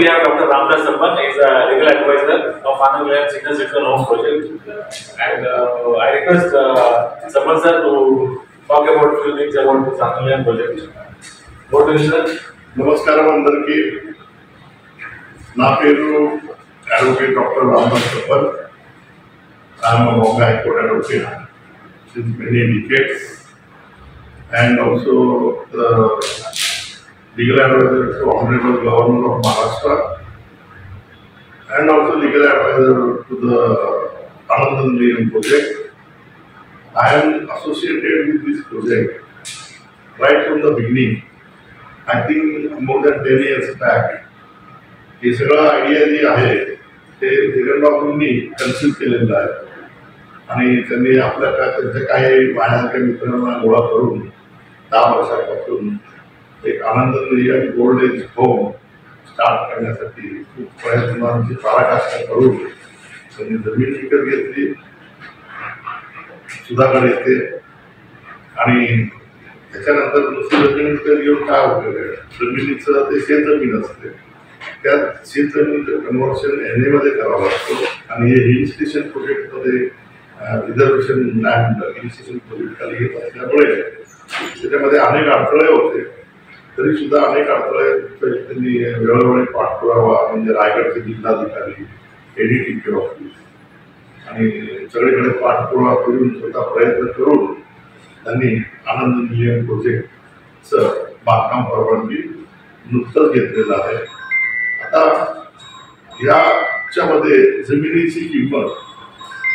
we have Dr. Ramdas Sampan. He is a legal advisor of Anand Vilayat Senior Citizen Home Project. And I request Sampan sir to talk about few things about this Anand Vilayat project. What is sir? Namaskaram andarki. Na peru Advocate Dr. Ramdas Sampan. I am a Bombay High Court advocate since many decades, and also the legal advisor to Honorable Governor of Maharashtra, and also legal advisor to the Anand Vilayat project. I am associated with this project right from the beginning. I think more than 10 years back. हे सगळं idea जी आहे ते जगनबाबूंनी conceive केलेलं आहे आणि त्यांनी आपल्या त्यांच्या काही बाहेरच्या मित्रांना गोळा करून 10 वर्षापासून एक आनंद विलायत गोल्ड एज होम स्टार्ट करण्यासाठी खूप प्रयत्नांची पराकाष्ठा करून त्यांनी जमीन विकत घेतली सुधागड येथे आणि त्याच्यानंतर दुसरी जमीन विकत घेऊन काय उपयोग आहे. जमिनीचं ते शेतजमीन असते, त्या शेतजमिनीचं कन्व्हर्शन एनएमध्ये करावं लागतं आणि हे हिल स्टेशन प्रोजेक्टमध्ये reservation land hill station project खाली येत असल्यामुळे त्याच्यामध्ये अनेक अडथळे होते. तरी सुद्धा अनेक अडथळे त्यांनी वेळोवेळी पाठपुरावा म्हणजे रायगडचे जिल्हाधिकारी एडीटीपी ऑफिस आणि सगळीकडे पाठपुरावा करून स्वतः प्रयत्न करून त्यांनी आनंद विलायत प्रोजेक्टचं बांधकाम परवानगी नुकतंच घेतलेलं आहे. आता याच्यामध्ये जमिनीची किंमत,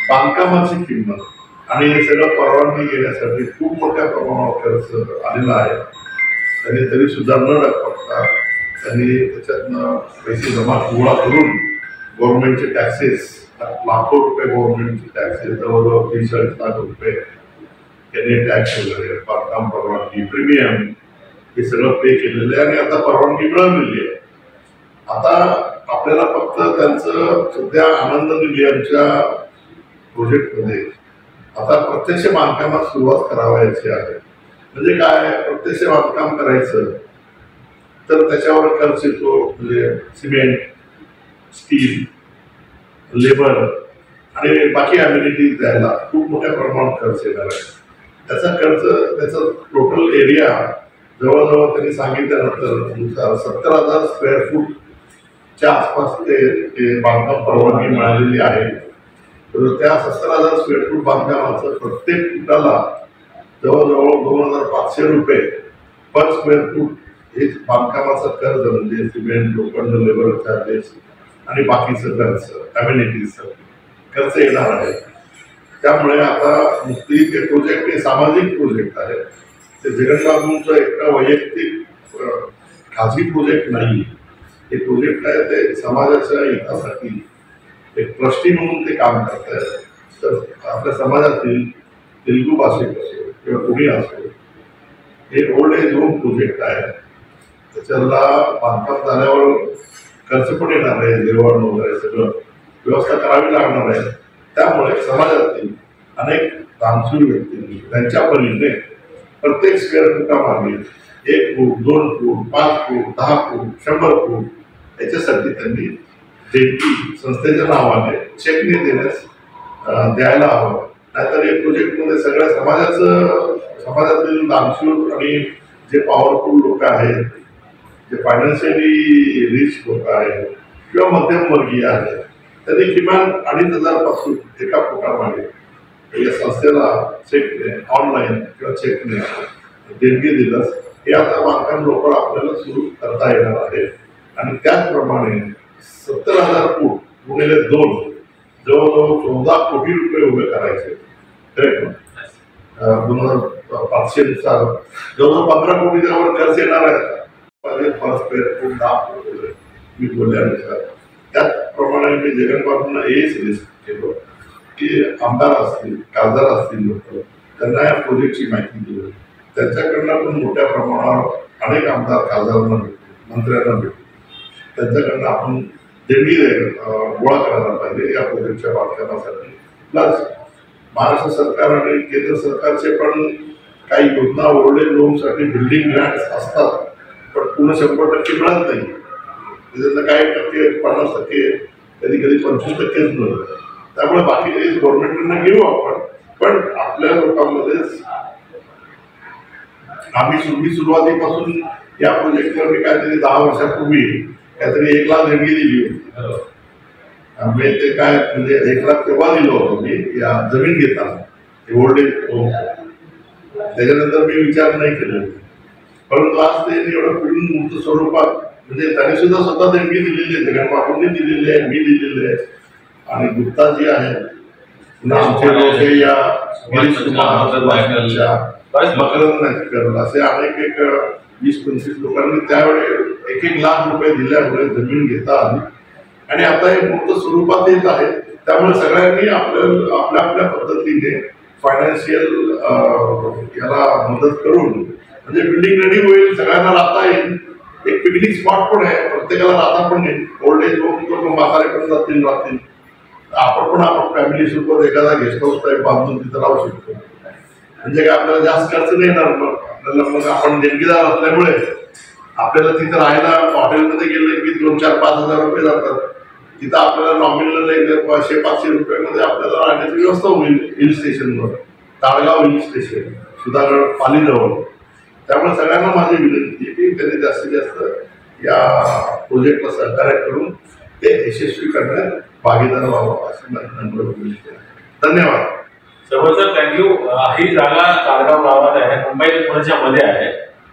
बांधकामाची किंमत आणि हे सगळं परवानगी घेण्यासाठी खूप मोठ्या प्रमाणावर खर्च आलेला आहे. त्यांनी तरी सुद्धा न बघता त्यांनी त्याच्यातनं पैसे गोळा करून गव्हर्नमेंटचे टॅक्सेस लाखो रुपये गव्हर्नमेंटचे टॅक्सेस जवळजवळ 43 लाख रुपये त्यांनी टॅक्स वगैरे बांधकाम परवानगी प्रीमियम हे सगळं पे केलेलं आहे आणि आता परवानगी मिळवलेली आहे. आता आपल्याला फक्त त्यांचं सध्या आनंद विलायतच्या प्रोजेक्टमध्ये आता प्रत्यक्ष बांधकामात सुरुवात करावायची आहे. म्हणजे काय, प्रत्यक्ष बांधकाम करायचं तर त्याच्यावर खर्च येतो म्हणजे सिमेंट, स्टील, लेबर आणि बाकी अम्युनिटीज द्यायला खूप मोठ्या प्रमाणात खर्च येणार आहे. त्याचा खर्च त्याचा टोटल एरिया जवळजवळ त्यांनी सांगितल्यानंतर 70,000 स्क्वेअर फूटच्या आसपास ते बांधकाम परवानगी मिळालेली आहे. तर त्या 70,000 स्क्वेअर फूट बांधकामाचं प्रत्येक फुटाला जवळजवळ 2,500 रुपये पर स्क्वेअर फूट हे बांधकामाचं खर्च म्हणजे सिमेंट, लोखंड, लेबर चार्जेस आणि बाकीचं खर्च अम्युनिटीजचं खर्च येणार आहे. त्यामुळे आता नुसती ते प्रोजेक्ट हे सामाजिक प्रोजेक्ट आहे. ते जगनबाबूंचं एका वैयक्तिक खाजगी प्रोजेक्ट नाही. हे प्रोजेक्ट आहे ते समाजाच्या हितासाठी एक ट्रस्टी म्हणून ते काम करत आहे. तर आपल्या समाजातील तेलुगू भाषिक असो किंवा कोणी असो हे ओल्ड एज होम प्रोजेक्ट आहे. त्याच्याला बांधकाम झाल्यावर खर्च पण येणार आहे, जेवण वगैरे सगळं व्यवस्था करावी लागणार आहे. त्यामुळे समाजातील अनेक दानशूर व्यक्तींनी त्यांच्या परीने प्रत्येक स्क्वेअर फुटामागे 1 फूट, 2 फूट, 5 फूट, 10 फूट, 100 फूट याच्यासाठी त्यांनी देणगी संस्थेच्या नावाने चेकने द्यायला हवं. नाहीतर या प्रोजेक्टमध्ये सगळ्या समाजातील दानशूर आणि जे पॉवरफुल लोक आहेत, जे फायनान्शियली रिच लोक आहेत किंवा मध्यमवर्गीय आहेत, त्यांनी किमान 2,500 पासून एका फुटामागे या संस्थेला चेकने ऑनलाईन किंवा चेकने देणगी दिल्यास हे आता बांधकाम लवकर आपल्याला सुरू करता येणार आहे. आणि त्याचप्रमाणे 70,000 फूट गुणिले 2 जवळजवळ 14 कोटी रुपये उभे करायचे. करेक्ट ना? 2,500 नुसार जवळजवळ 15 कोटीच्या वर खर्च येणार आहे. पर स्क्वेअर फूट 10 फूट वगैरे मी बोलल्यानुसार. त्याचप्रमाणे मी जगनबाबूंना हे सजेस्ट केलं की आमदार असतील, खासदार असतील लोक त्यांना या प्रोजेक्टची माहिती दिली. त्यांच्याकडनं पण मोठ्या प्रमाणावर अनेक आमदार खासदारांना भेटले, मंत्र्यांना भेटले. त्यांच्याकडनं आपण देणगी गोळा करायला पाहिजे या प्रोजेक्टच्या बांधकामासाठी. प्लस महाराष्ट्र सरकार आणि केंद्र सरकारचे पण काही योजना ओल्ड एज होमसाठी बिल्डिंग ग्रँट्स असतात, पण पूर्ण 100% मिळत नाही. त्याच्यातलं काही टक्के 50%, कधी कधी 25%च मिळतं. त्यामुळे बाकी काही गव्हर्नमेंटला घेऊ आपण, पण आपल्या लोकांमध्येच मी सुरुवातीपासून या प्रोजेक्टवर मी काहीतरी 10 वर्षापूर्वी काहीतरी 1 लाख देणगी दिली होती. म्हणजे ते काय म्हणजे 1 लाख तेव्हा दिलं होतं मी या जमीन घेताना ओल्ड एज होम. त्याच्यानंतर मी विचार नाही केले, परंतु आज ते एवढं फिरून मूर्त स्वरूपात म्हणजे त्याने सुद्धा स्वतः देणगी दिलेली आहे, जगन बापूंनी दिलेली आहे, मी दिलेली आहे, आणि गुप्ताजी आहे, आमचे लोक या गिरीश कुमार, मकरंद नायकर, असे अनेक 20-25 लोकांनी त्यावेळी 1-1 लाख रुपये दिल्यामुळे जमीन घेता आली आणि आता हे मूर्त स्वरूपात येत आहे. त्यामुळे सगळ्यांनी आपल्या पद्धतीने फायनान्शियल याला मदत करून म्हणजे बिल्डिंग रेडी होईल, सगळ्यांना राहता येईल. एक पिकनिक स्पॉट पण आहे, प्रत्येकाला राहता पण येईल. ओल्ड एज लोक म्हातारे पण राहतील. आपण फॅमिली सोबत एखादा गेस्ट हाऊस टाईप बांधून तिथं राहू शकतो. म्हणजे काय आपल्याला जास्त खर्च नाही येणार. मग आपण देणगीदार असल्यामुळे आपल्याला तिथं राहायला हॉटेलमध्ये गेलं की 2-4-5 हजार रुपये जातात. तिथं आपल्याला नॉमिनल 500-500 रुपयामध्ये आपल्याला राहण्याची व्यवस्था होईल. हिल स्टेशनवर, ताळगाव हिल स्टेशन, सुधागड पालीजवळ. त्यामुळे सगळ्यांना माझी विनंती आहे की त्यांनी जास्तीत जास्त या प्रोजेक्टला सहकार्य करून ते यशस्वी करण्यात भागीदार व्हावं अशी माझी नम्र विनंती आहे. धन्यवाद. Sir thank you. ही जागा ताळगाव गावात आहे, मुंबई पुण्याच्या मध्ये आहे,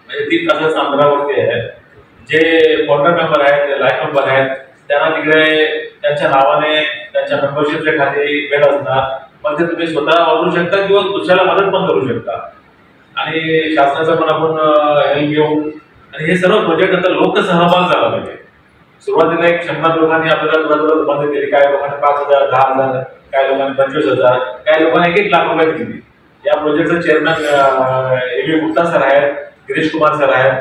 म्हणजे 3 तासाच्या अंतरावरती आहे. जे फाउंडर मेंबर आहेत, जे लाईफ मेंबर आहेत, त्यांना तिकडे त्यांच्या नावाने त्यांच्या मेंबरशिपच्या खाली भेट असणार, पण ते तुम्ही स्वतः वापरू शकता किंवा दुसऱ्याला मदत पण करू शकता. आणि शासनाचा पण आपण हेल्प घेऊ. आणि हे सर्व प्रोजेक्ट आता लोकसहभाग झाला पाहिजे. सुरुवातीला 100 लोकांनी आपल्याला मदत केली, काही लोकांनी 5,000, 10,000, काही लोकांनी 25,000, काही लोकांनी 1-1 लाख रुपये दिली. या प्रोजेक्टचे चेअरमॅन A.V. गुप्ता सर आहेत, गिरीश कुमार सर आहेत,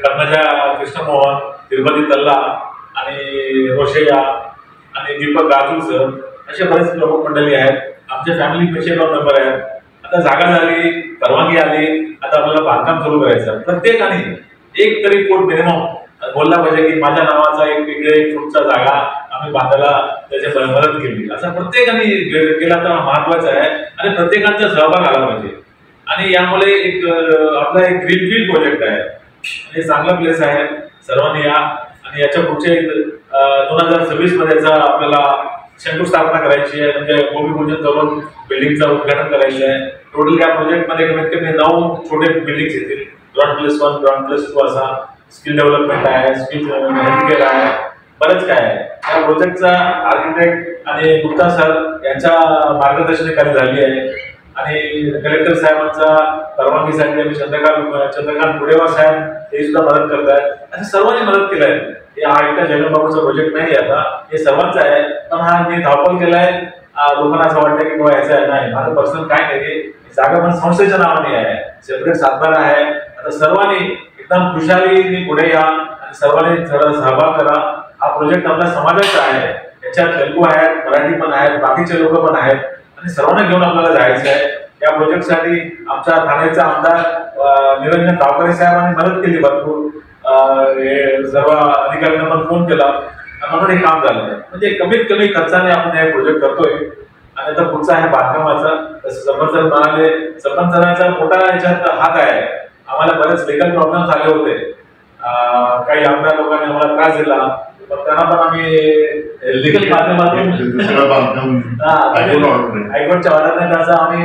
कर्मजा कृष्णमोहन, तिरुपती तल्ला आणि रोशय्या आणि दीपक गाजू सर, असे बरेच प्रमुख मंडळी आहेत. आमच्या फॅमिली पेशंट मेंबर आहेत. आता जागा झाली, परवानगी आली, आता आपल्याला बांधकाम सुरू करायचं. प्रत्येकाने एक तरी फूट मिनिमम बोलला पाहिजे की माझ्या नावाचा एक वेगळे फूटचा जागा आम्ही बांधायला त्याची मदत केली, असं प्रत्येकाने केला तर महत्वाचं आहे. आणि प्रत्येकांचा सहभाग आला पाहिजे. आणि यामुळे आपला एक ग्रीनफील्ड प्रोजेक्ट आहे, हे चांगला प्लेस आहे. सर्वांनी या. आणि याच्या पुढचे 2026 मध्ये आपल्याला शंकुस्थापना करायची आहे, म्हणजे भूमिपूजन करून बिल्डिंगचं उद्घाटन करायचं आहे. टोटल या प्रोजेक्टमध्ये कमीत कमी 9 छोटे बिल्डिंग्स येतील. ग्राउंड+1, ग्राउंड+2 असा. स्किल डेव्हलपमेंट आहे, स्किल हेल्थकेअर आहे, बरंच काय आहे. या प्रोजेक्टचा आर्किटेक्ट आणि गुप्ता सर यांच्या मार्गदर्शनाखाली झाली आहे. आणि कलेक्टर साहेबांचा परवानगीसाठी आम्ही चंद्रकांत गुडेवार साहेब हे सुद्धा मदत करत आहेत. आणि सर्वांनी मदत केलं आहे. हा एकटा जगनबाबूचा प्रोजेक्ट नाही आता, हे सर्वांचा आहे. पण हा मी धावपळ केलाय. लोकांना असं वाटतं की बाबा याचा नाही, माझं पर्सनल काय नाही. जागा पण संस्थेच्या नावाने आहे, सेपरेट सातबारा आहे. आता सर्वांनी एकदम खुशालीने पुढे या आणि सर्वांनी सहभाग करा. हा प्रोजेक्ट आपल्या समाजाचा आहे. याच्यात तेलुगू आहेत, मराठी पण आहेत, बाकीचे लोक पण आहेत, आणि सर्वांना घेऊन आपल्याला जायचं आहे. या प्रोजेक्टसाठी आमच्या ठाण्याचा आमदार निरंजन गावकरे साहेबांनी मदत केली भरपूर. सर्व अधिकाऱ्यांना पण फोन केला म्हणून हे काम झालं. म्हणजे कमीत कमी खर्चाने आपण हे प्रोजेक्ट करतोय. आणि आता पुढचा आहे बांधकामाचा. सरपंच म्हणाले, सरपंचाचा मोठा याच्यात हात आहे. आम्हाला बरेच लिगल प्रॉब्लेम झाले होते. काही आमदार लोकांनी आम्हाला त्रास दिला, पण त्यांना पण आम्ही लिगल माध्यमातून हायकोर्टच्या ऑर्डरने त्याचा आम्ही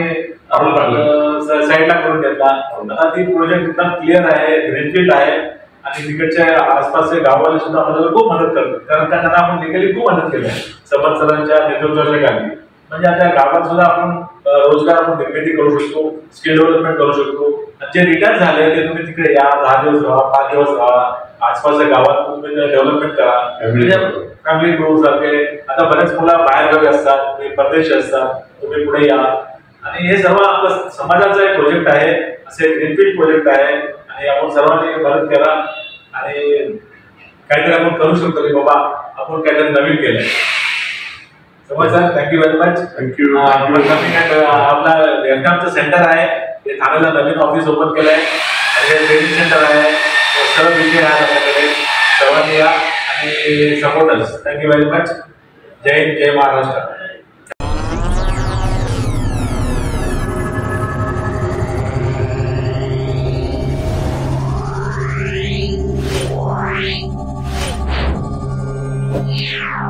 साईडला करून घेतला. आता ती प्रोजेक्ट एकदम क्लिअर आहे, ग्रीनफील्ड आहे. आणि तिकडच्या आसपासचे गावाला सुद्धा आपल्याला खूप मदत करतात, कारण त्यांना आपण लिगली खूप मदत केली आहे सरपंचांच्या नेतृत्वाच्या खाली. म्हणजे आता गावात सुद्धा आपण रोजगार आपण निर्मिती करू शकतो, स्किल डेव्हलपमेंट करू शकतो. जे रिटायर झाले ते तुम्ही तिकडे या, 10 दिवस राहा, 5 दिवस राहा, आसपासच्या गावात तुम्ही डेव्हलपमेंट करा. फॅमिली टूर सारखे. आता बरेच मुलं बाहेरगावी असतात, तुम्ही परदेशी असतात, तुम्ही पुढे या. आणि हे सर्व आपल्या समाजाचा एक प्रोजेक्ट आहे, असे ग्रीनफील्ड प्रोजेक्ट आहे. आणि आपण सर्वांनी मदत करा आणि काहीतरी आपण करू शकतो की बाबा आपण काहीतरी नवीन केलंय. समज sir, thank you very much. Thank you. आपला लेफ्टनचं सेंटर आहे, ते ठाण्याला नवीन ऑफिस ओपन केलंय. आणि ट्रेनिंग सेंटर आहे, सर्व विषय आहे आपल्याकडे. सर्वांनी या आणि सपोर्टर्स. Thank you very much. जय हिंद, जय महाराष्ट्र. Yeah.